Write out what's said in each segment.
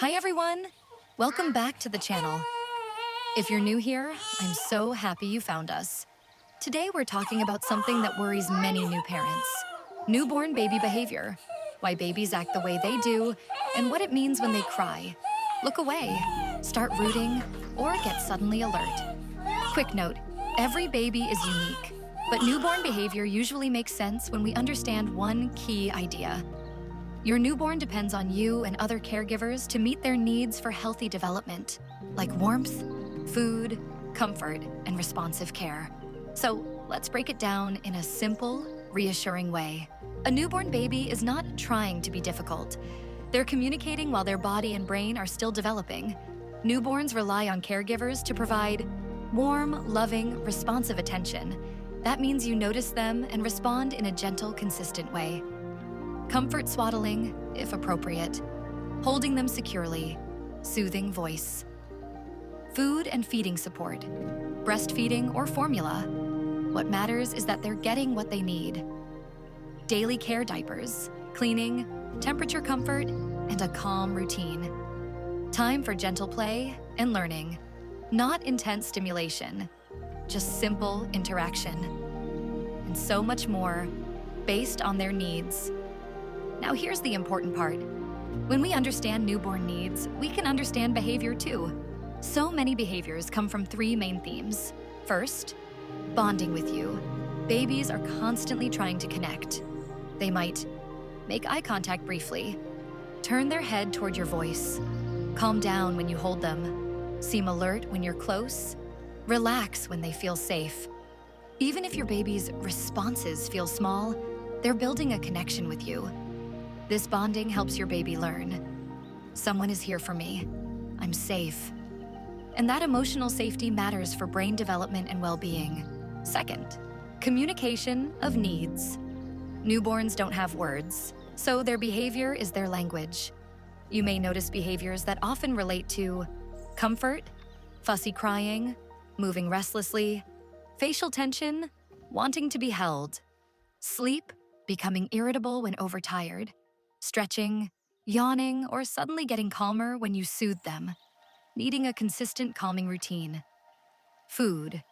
Hi everyone! Welcome back to the channel. If you're new here, I'm so happy you found us. Today we're talking about something that worries many new parents. Newborn baby behavior, why babies act the way they do, and what it means when they cry, look away, start rooting, or get suddenly alert. Quick note, every baby is unique, but newborn behavior usually makes sense when we understand one key idea. Your newborn depends on you and other caregivers to meet their needs for healthy development, like warmth, food, comfort, and responsive care. So let's break it down in a simple, reassuring way. A newborn baby is not trying to be difficult. They're communicating while their body and brain are still developing. Newborns rely on caregivers to provide warm, loving, responsive attention. That means you notice them and respond in a gentle, consistent way. Comfort swaddling, if appropriate. Holding them securely. Soothing voice. Food and feeding support. Breastfeeding or formula. What matters is that they're getting what they need. Daily care diapers, cleaning, temperature comfort, and a calm routine. Time for gentle play and learning. Not intense stimulation, just simple interaction. And so much more, based on their needs. Now here's the important part. When we understand newborn needs, we can understand behavior too. So many behaviors come from three main themes. First, bonding with you. Babies are constantly trying to connect. They might make eye contact briefly, turn their head toward your voice, calm down when you hold them, seem alert when you're close, relax when they feel safe. Even if your baby's responses feel small, they're building a connection with you. This bonding helps your baby learn. Someone is here for me. I'm safe. And that emotional safety matters for brain development and well-being. Second, communication of needs. Newborns don't have words, so their behavior is their language. You may notice behaviors that often relate to comfort, fussy crying, moving restlessly, facial tension, wanting to be held, sleep, becoming irritable when overtired, stretching, yawning, or suddenly getting calmer when you soothe them, needing a consistent calming routine. Food,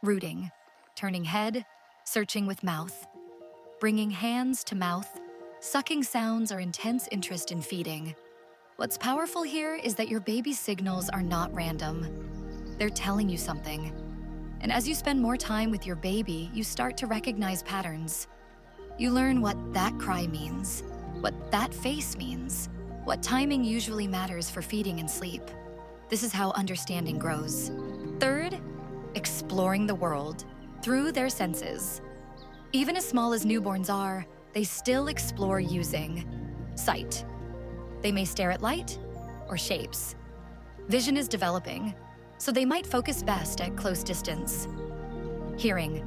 rooting, turning head, searching with mouth, bringing hands to mouth, sucking sounds or intense interest in feeding. What's powerful here is that your baby's signals are not random. They're telling you something. And as you spend more time with your baby, you start to recognize patterns. You learn what that cry means, what that face means, what timing usually matters for feeding and sleep. This is how understanding grows. Third, exploring the world through their senses. Even as small as newborns are, they still explore using sight. They may stare at light or shapes. Vision is developing, so they might focus best at close distance. Hearing.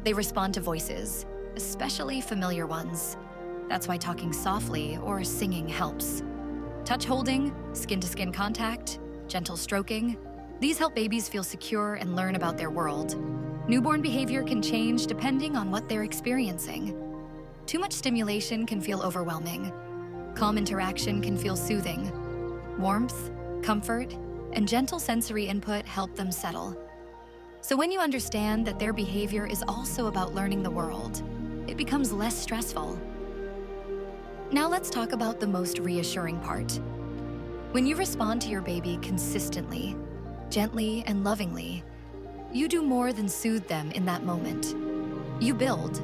They respond to voices, especially familiar ones. That's why talking softly or singing helps. Touch holding, skin-to-skin contact, gentle stroking. These help babies feel secure and learn about their world. Newborn behavior can change depending on what they're experiencing. Too much stimulation can feel overwhelming. Calm interaction can feel soothing. Warmth, comfort, and gentle sensory input help them settle. So when you understand that their behavior is also about learning the world, it becomes less stressful. Now let's talk about the most reassuring part. When you respond to your baby consistently, gently and lovingly, you do more than soothe them in that moment. You build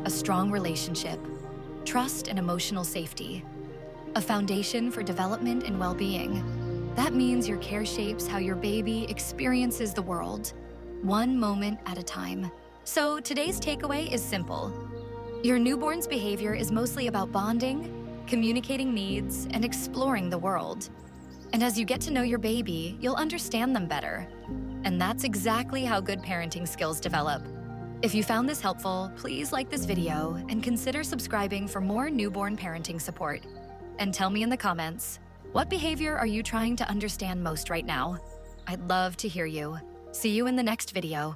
a strong relationship, trust and emotional safety, a foundation for development and well-being. That means your care shapes how your baby experiences the world, one moment at a time. So today's takeaway is simple. Your newborn's behavior is mostly about bonding, communicating needs, and exploring the world. And as you get to know your baby, you'll understand them better. And that's exactly how good parenting skills develop. If you found this helpful, please like this video and consider subscribing for more newborn parenting support. And tell me in the comments, what behavior are you trying to understand most right now? I'd love to hear you. See you in the next video.